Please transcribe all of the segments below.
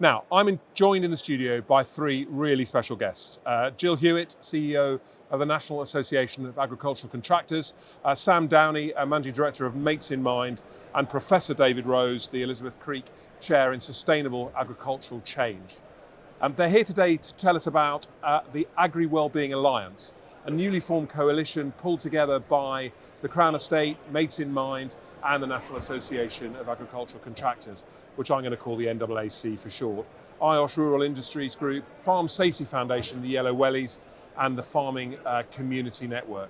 Now, I'm joined in the studio by three really special guests. Jill Hewitt, CEO of the National Association of Agricultural Contractors, Sam Downie, Managing Director of Mates in Mind, and Professor David Rose, the Elizabeth Creek Chair in Sustainable Agricultural Change. They're here today to tell us about the AgriWellbeing Alliance, a newly formed coalition pulled together by the Crown Estate, Mates in Mind, and the National Association of Agricultural Contractors, which I'm going to call the NAAC for short, IOSH Rural Industries Group, Farm Safety Foundation, the Yellow Wellies, and the Farming Community Network.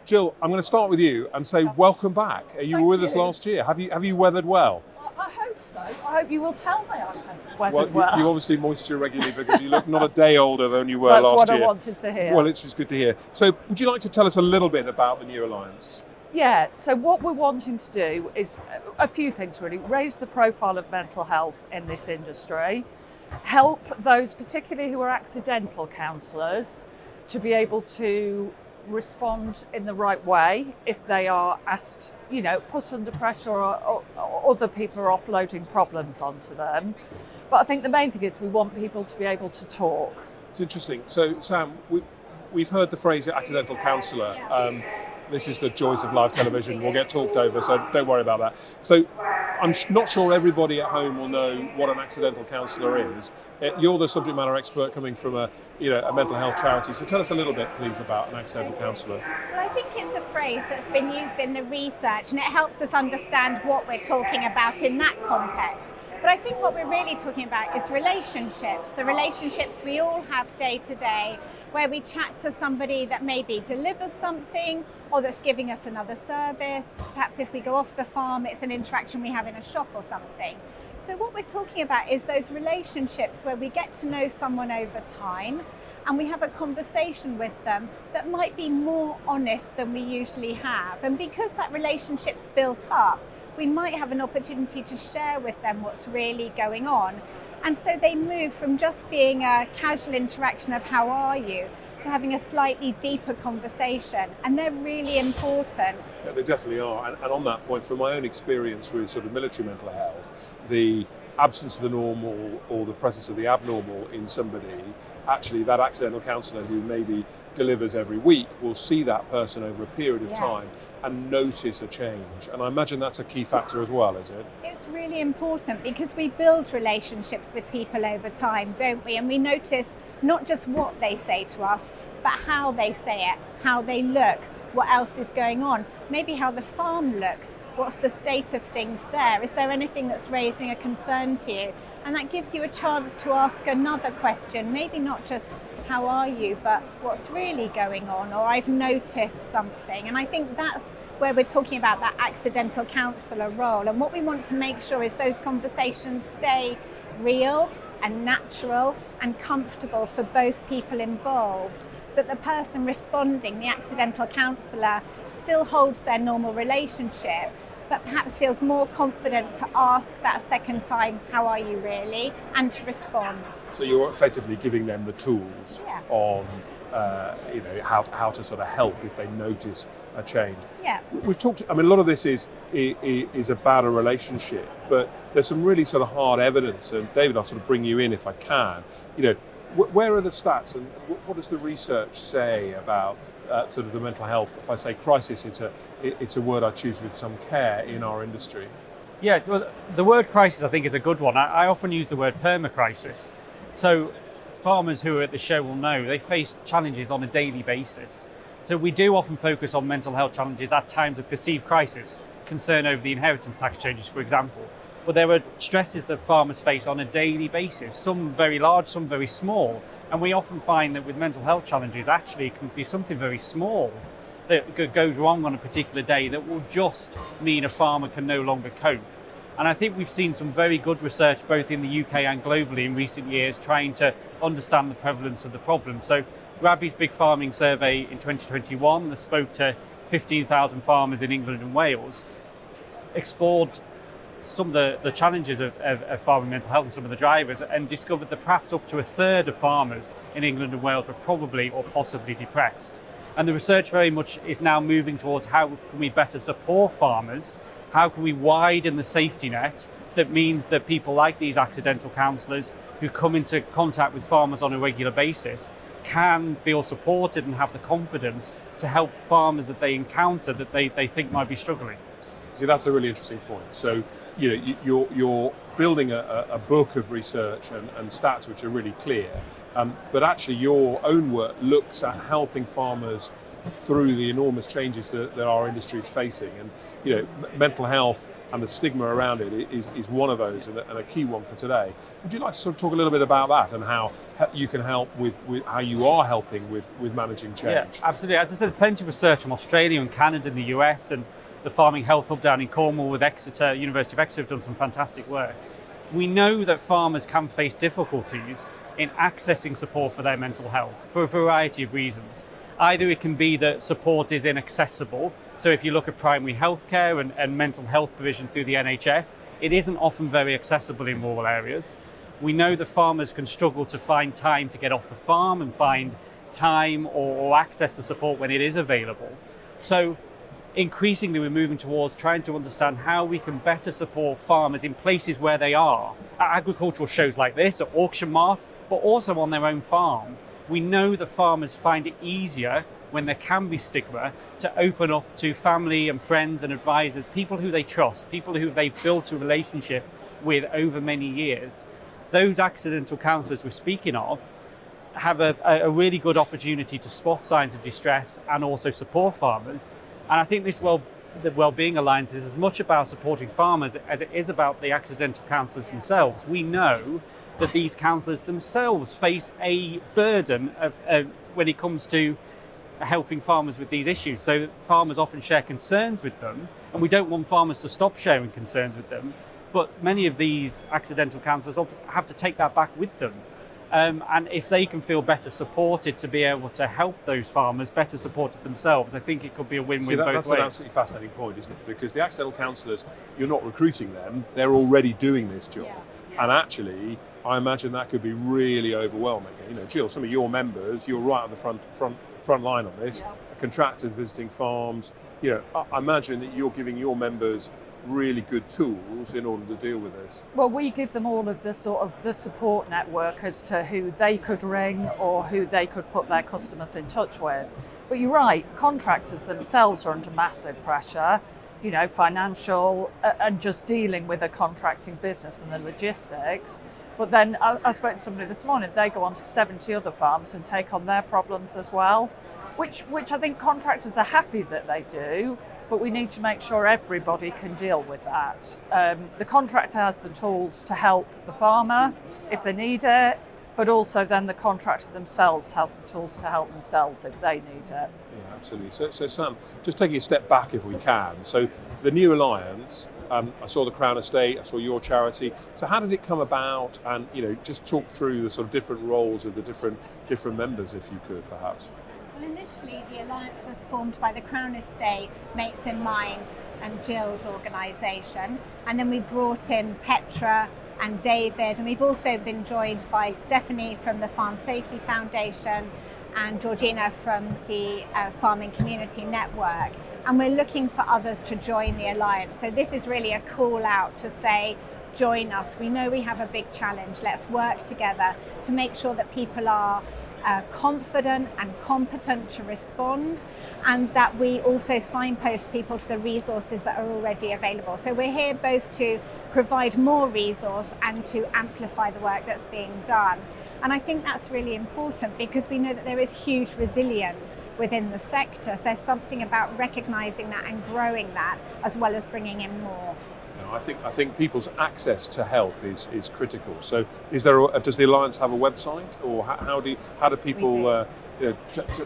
Jill, I'm going to start with you and say welcome back. You were with us last year. Have you weathered well? I hope so. I hope you will tell me I've weathered well. You obviously moisture regularly because you look not a day older than you were That's last year. That's what I wanted to hear. Well, it's just good to hear. So would you like to tell us a little bit about the new alliance? Yeah, so what we're wanting to do is a few things really. Raise the profile of mental health in this industry, help those particularly who are accidental counsellors to be able to respond in the right way if they are asked, put under pressure or other people are offloading problems onto them. But I think the main thing is we want people to be able to talk. It's interesting. So Sam, we've heard the phrase accidental counsellor. This is the joys of live television. We'll get talked over, so don't worry about that. So I'm not sure everybody at home will know what an accidental counsellor is. You're the subject matter expert coming from a mental health charity. So tell us a little bit, please, about an accidental counsellor. Well, I think it's a phrase that's been used in the research, and it helps us understand what we're talking about in that context. But I think what we're really talking about is relationships, the relationships we all have day to day, where we chat to somebody that maybe delivers something or that's giving us another service. Perhaps if we go off the farm, it's an interaction we have in a shop or something. So what we're talking about is those relationships where we get to know someone over time and we have a conversation with them that might be more honest than we usually have. And because that relationship's built up, we might have an opportunity to share with them what's really going on. And so they move from just being a casual interaction of how are you to having a slightly deeper conversation. And they're really important. Yeah, they definitely are. And on that point, from my own experience with sort of military mental health, the absence of the normal or the presence of the abnormal in somebody, actually that accidental counsellor who maybe delivers every week will see that person over a period of time and notice a change. And I imagine that's a key factor as well, is it? It's really important because we build relationships with people over time, don't we? And we notice not just what they say to us, but how they say it, how they look, what else is going on, maybe how the farm looks, what's the state of things there, is there anything that's raising a concern to you? And that gives you a chance to ask another question, maybe not just how are you, but what's really going on, or I've noticed something. And I think that's where we're talking about that accidental counsellor role. And what we want to make sure is those conversations stay real and natural and comfortable for both people involved, so that the person responding, the accidental counsellor, still holds their normal relationship, but perhaps feels more confident to ask that second time, how are you really, and to respond. So you're effectively giving them the tools on how to sort of help if they notice a change. Yeah. We've talked, a lot of this is about a relationship, but there's some really sort of hard evidence, and David, I'll sort of bring you in if I can. Where are the stats and what does the research say about sort of the mental health? If I say crisis, it's a word I choose with some care in our industry. Yeah, well, the word crisis I think is a good one. I often use the word permacrisis. So farmers who are at the show will know they face challenges on a daily basis. So we do often focus on mental health challenges at times of perceived crisis, concern over the inheritance tax changes, for example. But there are stresses that farmers face on a daily basis, some very large, some very small. And we often find that with mental health challenges, actually it can be something very small that goes wrong on a particular day that will just mean a farmer can no longer cope. And I think we've seen some very good research both in the UK and globally in recent years trying to understand the prevalence of the problem. So Grabby's Big Farming Survey in 2021 that spoke to 15,000 farmers in England and Wales explored some of the challenges of farming mental health and some of the drivers, and discovered that perhaps up to a third of farmers in England and Wales were probably or possibly depressed. And the research very much is now moving towards how can we better support farmers, how can we widen the safety net that means that people like these accidental counsellors who come into contact with farmers on a regular basis can feel supported and have the confidence to help farmers that they encounter that they think might be struggling. See, that's a really interesting point. So, you're building a book of research and stats which are really clear, but actually your own work looks at helping farmers through the enormous changes that our industry is facing. And mental health and the stigma around it is one of those, and a key one for today. Would you like to sort of talk a little bit about that and how you can help with how you are helping with managing change? Yeah, absolutely. As I said, plenty of research from Australia and Canada and the US, and the Farming Health Hub down in Cornwall with Exeter, University of Exeter have done some fantastic work. We know that farmers can face difficulties in accessing support for their mental health for a variety of reasons. Either it can be that support is inaccessible. So if you look at primary healthcare and mental health provision through the NHS, it isn't often very accessible in rural areas. We know that farmers can struggle to find time to get off the farm and find time or access to support when it is available. So increasingly we're moving towards trying to understand how we can better support farmers in places where they are, at agricultural shows like this, at Auction Mart, but also on their own farm. We know that farmers find it easier when there can be stigma to open up to family and friends and advisors, people who they trust, people who they've built a relationship with over many years. Those accidental counsellors we're speaking of have a really good opportunity to spot signs of distress and also support farmers. And I think the Wellbeing Alliance is as much about supporting farmers as it is about the accidental counsellors themselves. We know that these counsellors themselves face a burden of when it comes to helping farmers with these issues. So farmers often share concerns with them, and we don't want farmers to stop sharing concerns with them, but many of these accidental counsellors have to take that back with them. And if they can feel better supported to be able to help those farmers better supported themselves, I think it could be a win-win both ways. That's an absolutely fascinating point, isn't it? Because the accidental counsellors, you're not recruiting them, they're already doing this job. Yeah. And actually, I imagine that could be really overwhelming. Jill, some of your members, you're right on the front line on this, contractors visiting farms. I imagine that you're giving your members really good tools in order to deal with this. Well, we give them all of the support network as to who they could ring or who they could put their customers in touch with. But you're right, contractors themselves are under massive pressure, financial and just dealing with a contracting business and the logistics. But then I spoke to somebody this morning, they go on to 70 other farms and take on their problems as well, which I think contractors are happy that they do, but we need to make sure everybody can deal with that. The contractor has the tools to help the farmer if they need it, but also then the contractor themselves has the tools to help themselves if they need it. Yeah, absolutely. So Sam, just taking a step back if we can. So the new alliance, I saw the Crown Estate, I saw your charity. So how did it come about? And just talk through the sort of different roles of the different members, if you could, perhaps. Well, initially the alliance was formed by the Crown Estate, Mates in Mind and Jill's organisation, and then we brought in Petra and David, and we've also been joined by Stephanie from the Farm Safety Foundation and Georgina from the Farming Community Network, and we're looking for others to join the alliance. So this is really a call out to say, join us. We know we have a big challenge. Let's work together to make sure that people are confident and competent to respond, and that we also signpost people to the resources that are already available. So we're here both to provide more resource and to amplify the work that's being done. And I think that's really important because we know that there is huge resilience within the sector. So there's something about recognising that and growing that as well as bringing in more. I think people's access to help is critical. So, does the Alliance have a website, or how do people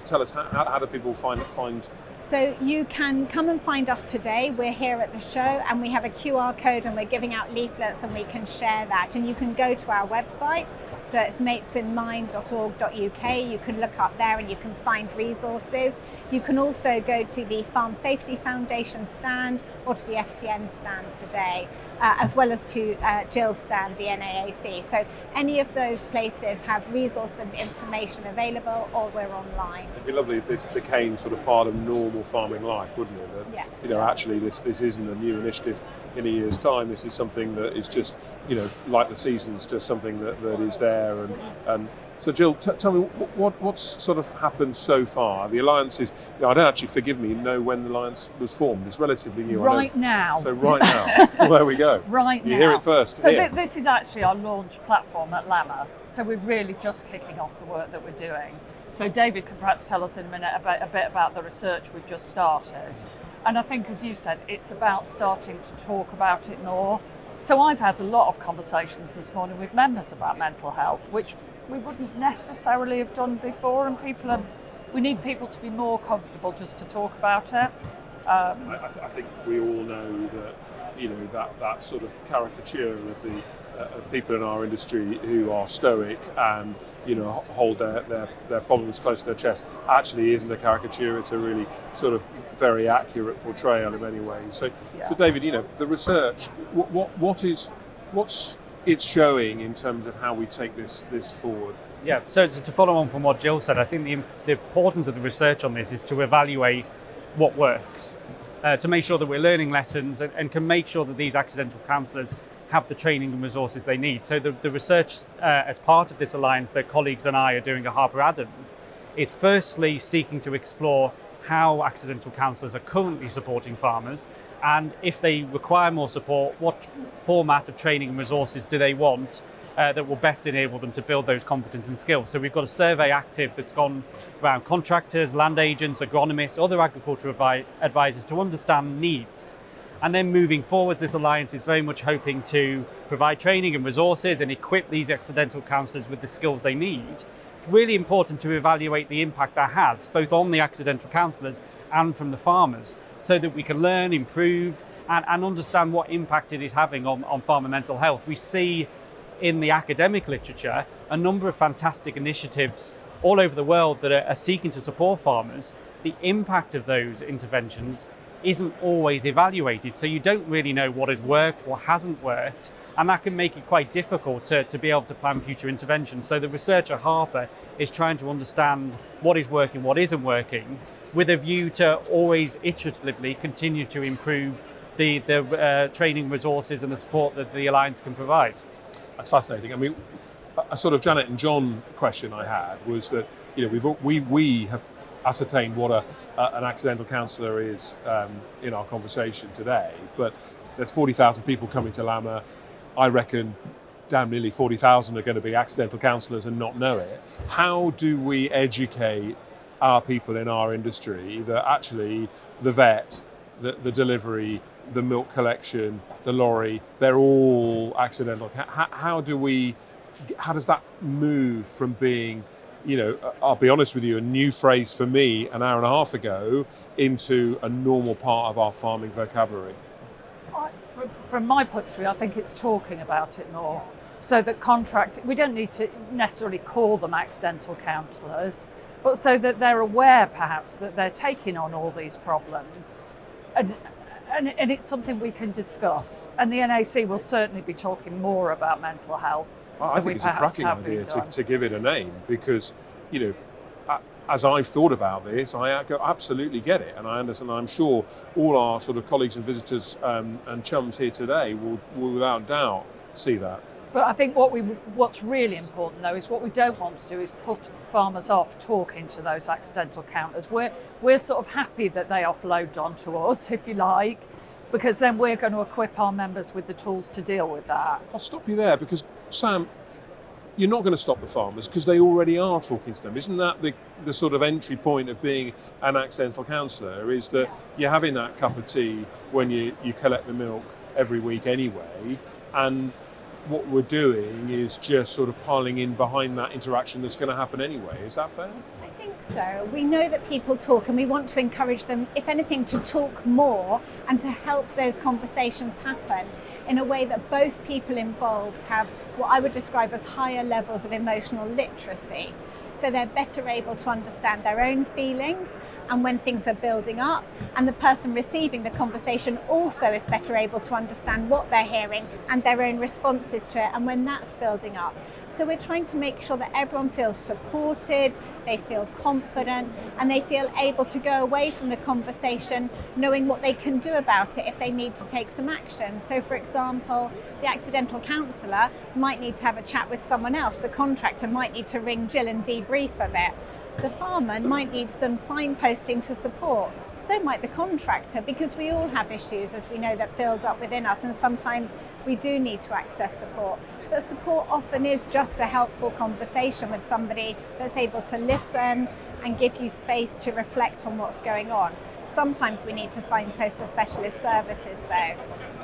tell us how do people find? So you can come and find us today. We're here at the show, and we have a QR code, and we're giving out leaflets, and we can share that. And you can go to our website. So it's matesinmind.org.uk. You can look up there and you can find resources. You can also go to the Farm Safety Foundation stand or to the FCN stand today. as well as to Jill's stand, the NAAC. So any of those places have resource and information available, or we're online. It'd be lovely if this became sort of part of normal farming life, wouldn't it? That, Yeah. you know, actually this isn't a new initiative in a year's time. This is something that is just, you know, like the seasons, just something that is there. And so Jill, tell me what's sort of happened so far. The Alliance is, you know, I don't actually, forgive me, know when the Alliance was formed. It's relatively new. Right now. So right now, well, there we go. Right you now. hear it first. So here. this is actually our launch platform at LAMMA. So we're really just kicking off the work that we're doing. So David could perhaps tell us in a minute a bit about the research we've just started. And I think, as you said, it's about starting to talk about it more. So I've had a lot of conversations this morning with members about mental health, which we wouldn't necessarily have done before, and we need people to be more comfortable just to talk about it. I think we all know that, you know, that sort of caricature of the of people in our industry who are stoic and, you know, hold their problems close to their chest actually isn't a caricature. It's a really sort of very accurate portrayal in many ways. So David, you know, the research, what's it's showing in terms of how we take this forward? Yeah, so to follow on from what Jill said, I think the importance of the research on this is to evaluate what works, to make sure that we're learning lessons and can make sure that these accidental counsellors have the training and resources they need. So the research as part of this alliance that colleagues and I are doing at Harper Adams is firstly seeking to explore how accidental counsellors are currently supporting farmers, and if they require more support, what format of training and resources do they want that will best enable them to build those competence and skills. So we've got a survey active that's gone around contractors, land agents, agronomists, other agricultural advisors to understand needs. And then moving forwards, this alliance is very much hoping to provide training and resources and equip these accidental counsellors with the skills they need. It's really important to evaluate the impact that has, both on the accidental counsellors and from the farmers, so that we can learn, improve, and understand what impact it is having on farmer mental health. We see in the academic literature a number of fantastic initiatives all over the world that are seeking to support farmers. The impact of those interventions isn't always evaluated, so you don't really know what has worked, what hasn't worked, and that can make it quite difficult to be able to plan future interventions. So the research at Harper is trying to understand what is working, what isn't working, with a view to always iteratively continue to improve the training resources and the support that the Alliance can provide. That's fascinating. I mean, a sort of Janet and John question I had was that, you know, we have ascertained what an accidental counsellor is in our conversation today, but there's 40,000 people coming to LAMMA. I reckon damn nearly 40,000 are going to be accidental counsellors and not know it. How do we educate our people in our industry that actually the vet, the delivery, the milk collection, the lorry, they're all accidental? How does that move from being, you know, I'll be honest with you, a new phrase for me an hour and a half ago into a normal part of our farming vocabulary? From my point of view, I think it's talking about it more. So that we don't need to necessarily call them accidental counsellors, but so that they're aware perhaps that they're taking on all these problems. And it's something we can discuss. And the NAC will certainly be talking more about mental health. I think it's a cracking idea to give it a name, because, you know, as I've thought about this, I absolutely get it, and I understand. I'm sure all our sort of colleagues and visitors and chums here today will without doubt see that. But I think what's really important though is what we don't want to do is put farmers off talking to those accidental counters. We're sort of happy that they offload onto us, if you like, because then we're going to equip our members with the tools to deal with that. I'll stop you there, because Sam, you're not going to stop the farmers because they already are talking to them. Isn't that the sort of entry point of being an accidental counsellor, is that you're having that cup of tea when you collect the milk every week anyway, and what we're doing is just sort of piling in behind that interaction that's going to happen anyway. Is that fair? I think so. We know that people talk, and we want to encourage them, if anything, to talk more and to help those conversations happen in a way that both people involved have what I would describe as higher levels of emotional literacy. so they're better able to understand their own feelings and when things are building up, and the person receiving the conversation also is better able to understand what they're hearing and their own responses to it and when that's building up. So we're trying to make sure that everyone feels supported, they feel confident, and they feel able to go away from the conversation knowing what they can do about it if they need to take some action. So for example, the accidental counsellor might need to have a chat with someone else, the contractor might need to ring Jill and debrief a bit. The farmer might need some signposting to support. So might the contractor, because we all have issues, as we know, that build up within us, and sometimes we do need to access support. But support often is just a helpful conversation with somebody that's able to listen and give you space to reflect on what's going on. Sometimes we need to signpost to specialist services though.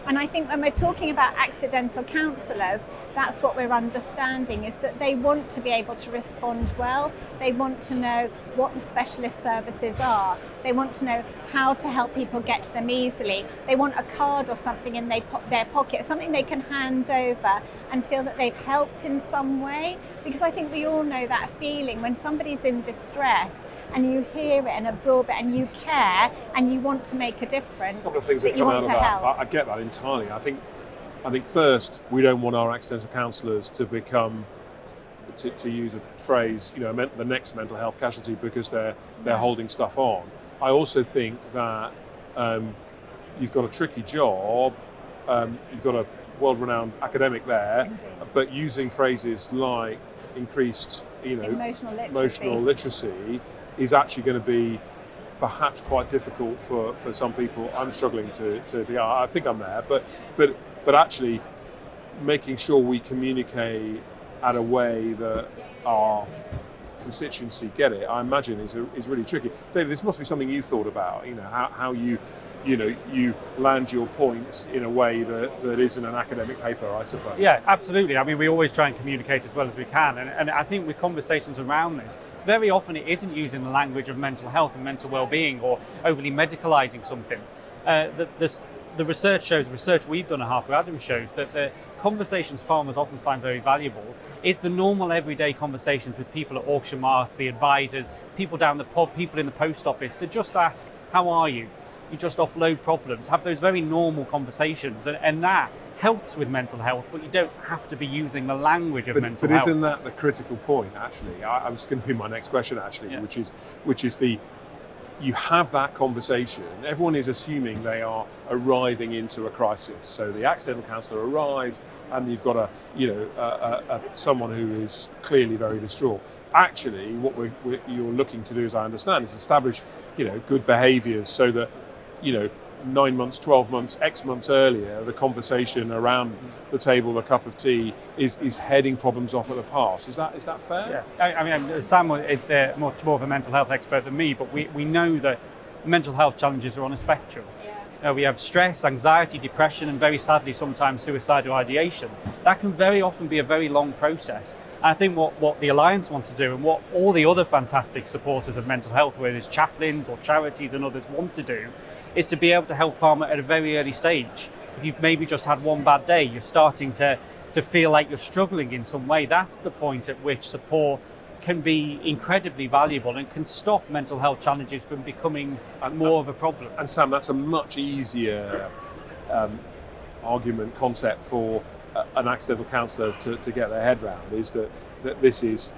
And I think when we're talking about accidental counsellors, that's what we're understanding, is that they want to be able to respond well. They want to know what the specialist services are. They want to know how to help people get to them easily. They want a card or something in their pocket, something they can hand over and feel that they've helped in some way. Because I think we all know that feeling when somebody's in distress and you hear it and absorb it and you care and you want to make a difference. A couple of things that come out of that. I get that entirely. I think first, we don't want our accidental counsellors to become, to use a phrase, the next mental health casualty because they're holding stuff on. I also think that you've got a tricky job. You've got a world-renowned academic there, Indeed. But using phrases like increased, emotional literacy is actually going to be perhaps quite difficult for some people. I'm struggling to I think I'm there, but actually making sure we communicate at a way that our constituency get it, I imagine is really tricky. David, this must be something you thought about, how you land your points in a way that isn't an academic paper, I suppose. Yeah, absolutely. I mean, we always try and communicate as well as we can. And I think with conversations around this, very often it isn't using the language of mental health and mental well-being or overly medicalising something. The research we've done at Harper Adams shows that the conversations farmers often find very valuable is the normal everyday conversations with people at auction marts, the advisors, people down the pub, people in the post office that just ask, how are you? You just offload problems, have those very normal conversations, and that helps with mental health, but you don't have to be using the language of mental health. But isn't that the critical point, actually? I was going to be my next question, actually, yeah. which is you have that conversation. Everyone is assuming they are arriving into a crisis. So the accidental counsellor arrives, and you've got someone who is clearly very distraught. Actually, what you're looking to do, as I understand, is establish, good behaviours so that, 9 months, 12 months, X months earlier, the conversation around the table, the cup of tea, is heading problems off at the pass. Is that fair? Yeah. I mean, Sam is much more of a mental health expert than me, but we know that mental health challenges are on a spectrum. Yeah. We have stress, anxiety, depression, and very sadly sometimes suicidal ideation. That can very often be a very long process. And I think what the Alliance wants to do, and what all the other fantastic supporters of mental health, whether it's chaplains or charities and others, want to do, is to be able to help farmer at a very early stage. If you've maybe just had one bad day, you're starting to feel like you're struggling in some way, that's the point at which support can be incredibly valuable and can stop mental health challenges from becoming more of a problem. And Sam, that's a much easier concept for an accidental counsellor to get their head around, is that this is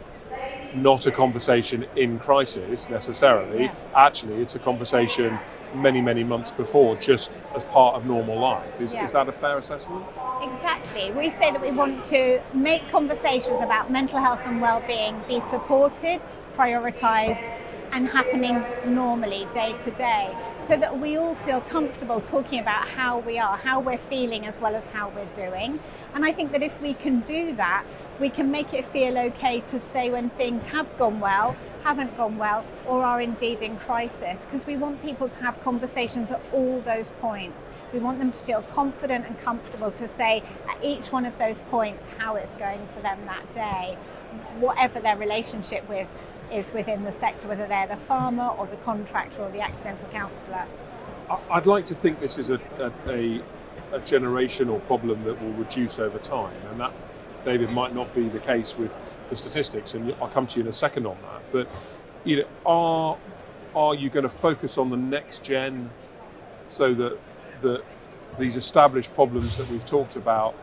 not a conversation in crisis necessarily. Yeah. Actually, it's a conversation many months before, just as part of normal life. Is that a fair assessment? Exactly. We say that we want to make conversations about mental health and well-being be supported, prioritised, and happening normally day to day, so that we all feel comfortable talking about how we are, how we're feeling, as well as how we're doing. And I think that if we can do that, we can make it feel okay to say when things have gone well, haven't gone well, or are indeed in crisis, because we want people to have conversations at all those points. We want them to feel confident and comfortable to say at each one of those points how it's going for them that day, whatever their relationship is within the sector, whether they're the farmer or the contractor or the accidental counsellor. I'd like to think this is a generational problem that will reduce over time, and David, might not be the case with the statistics, and I'll come to you in a second on that. But are you going to focus on the next gen so that these established problems that we've talked about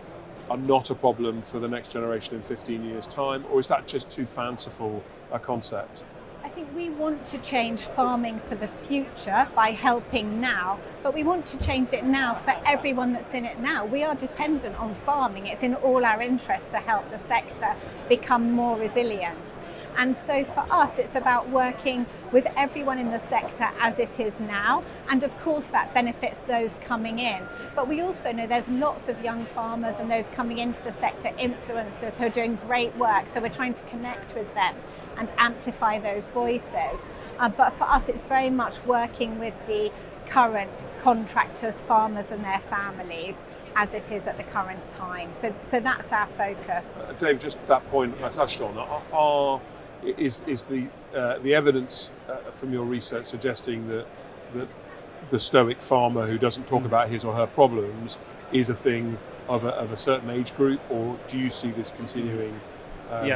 are not a problem for the next generation in 15 years' time, or is that just too fanciful a concept? I think we want to change farming for the future by helping now, but we want to change it now for everyone that's in it now. We are dependent on farming. It's in all our interest to help the sector become more resilient. And so for us, it's about working with everyone in the sector as it is now. And of course, that benefits those coming in. But we also know there's lots of young farmers and those coming into the sector, influencers who are doing great work. So we're trying to connect with them and amplify those voices. But for us, it's very much working with the current contractors, farmers and their families as it is at the current time. So that's our focus. Dave, just that point I touched on, is the evidence from your research suggesting that the stoic farmer who doesn't talk about his or her problems is a thing of a certain age group, or do you see this continuing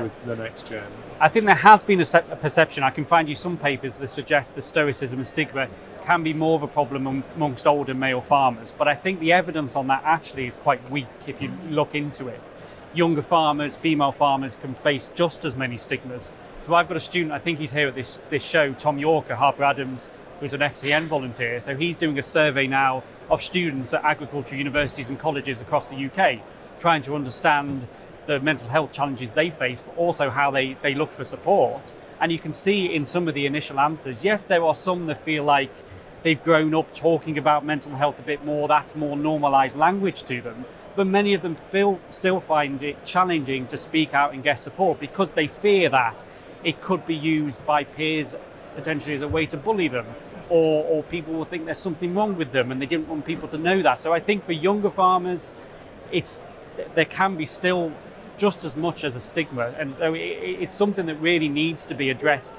with the next gen? I think there has been a perception. I can find you some papers that suggest that stoicism and stigma can be more of a problem amongst older male farmers, but I think the evidence on that actually is quite weak if you look into it. Younger farmers, female farmers can face just as many stigmas. So I've got a student, I think he's here at this show, Tom Yorker, Harper Adams, who's an FCN volunteer. So he's doing a survey now of students at agricultural universities and colleges across the UK, trying to understand the mental health challenges they face, but also how they look for support. And you can see in some of the initial answers, yes, there are some that feel like they've grown up talking about mental health a bit more, that's more normalised language to them. But many of them still find it challenging to speak out and get support because they fear that it could be used by peers potentially as a way to bully them, or people will think there's something wrong with them and they didn't want people to know that. So I think for younger farmers, there can be still just as much as a stigma, and so it's something that really needs to be addressed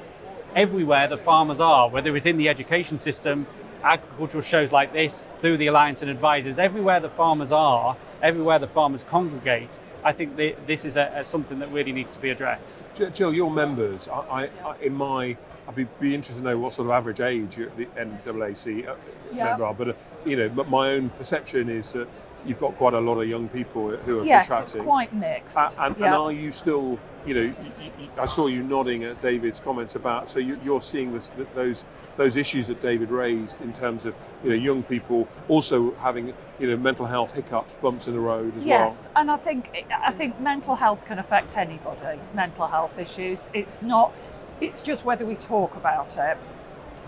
everywhere the farmers are, whether it's in the education system, agricultural shows like this, through the Alliance and advisors, everywhere the farmers are, everywhere the farmers congregate. I think this is something that really needs to be addressed. Jill, your members, I'd be interested to know what sort of average age the NAAC member are, but my own perception is that you've got quite a lot of young people who are contracting. Yes, it's quite mixed. And are you still, I saw you nodding at David's comments about, so you're seeing those issues that David raised in terms of young people also having mental health hiccups, bumps in the road as well. Yes, and I think mental health can affect anybody. Mental health issues. It's just whether we talk about it.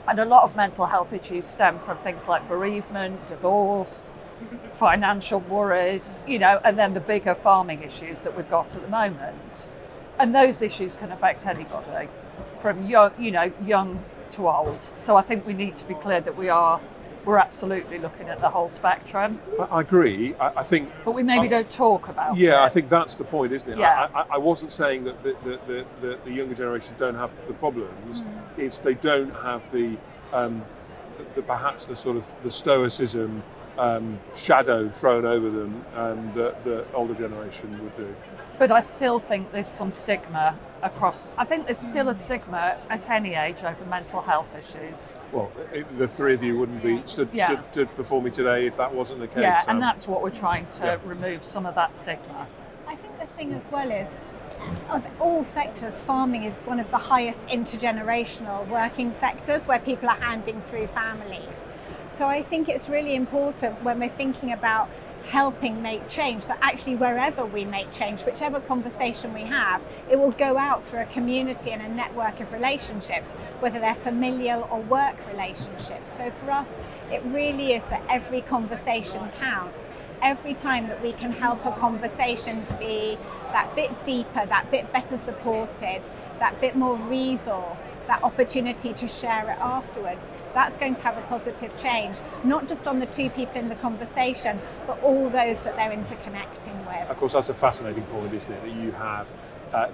And a lot of mental health issues stem from things like bereavement, divorce, financial worries, and then the bigger farming issues that we've got at the moment. And those issues can affect anybody, from young to old. So I think we need to be clear that we're absolutely looking at the whole spectrum. I agree. I think, but we maybe don't talk about it. Yeah, I think that's the point, isn't it? Yeah. I wasn't saying that the younger generation don't have the problems. It's they don't have the perhaps the sort of the stoicism shadow thrown over them that the older generation would do. But I still think there's some stigma across. I think there's still a stigma at any age over mental health issues. Well, the three of you wouldn't be stood before me today if that wasn't the case. Yeah, and that's what we're trying to remove, some of that stigma. I think the thing as well is, of all sectors, farming is one of the highest intergenerational working sectors where people are handing through families. So I think it's really important when we're thinking about helping make change, that actually wherever we make change, whichever conversation we have, it will go out through a community and a network of relationships, whether they're familial or work relationships. So for us, it really is that every conversation counts. Every time that we can help a conversation to be that bit deeper, that bit better supported, that bit more resource, that opportunity to share it afterwards, that's going to have a positive change, not just on the two people in the conversation, but all those that they're interconnecting with. Of course, that's a fascinating point, isn't it, that you have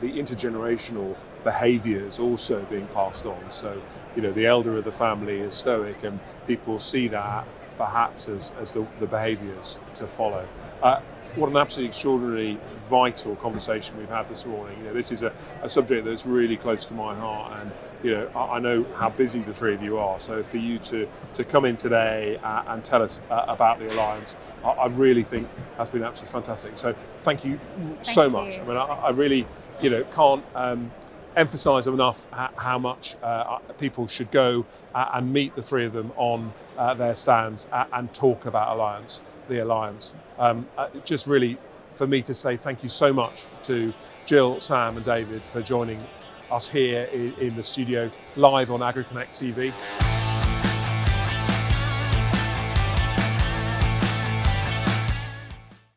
the intergenerational behaviours also being passed on. So, the elder of the family is stoic and people see that perhaps as the behaviours to follow. what an absolutely extraordinary, vital conversation we've had this morning. You know, this is a subject that's really close to my heart, and you know, I know how busy the three of you are. So for you to come in today and tell us about the Alliance, I really think has been absolutely fantastic. So thank you so much. I mean, I really, you know, can't emphasise enough how much people should go and meet the three of them on their stands and talk about the Alliance. Just really for me to say thank you so much to Jill, Sam and David for joining us here in the studio live on Agriconnect TV.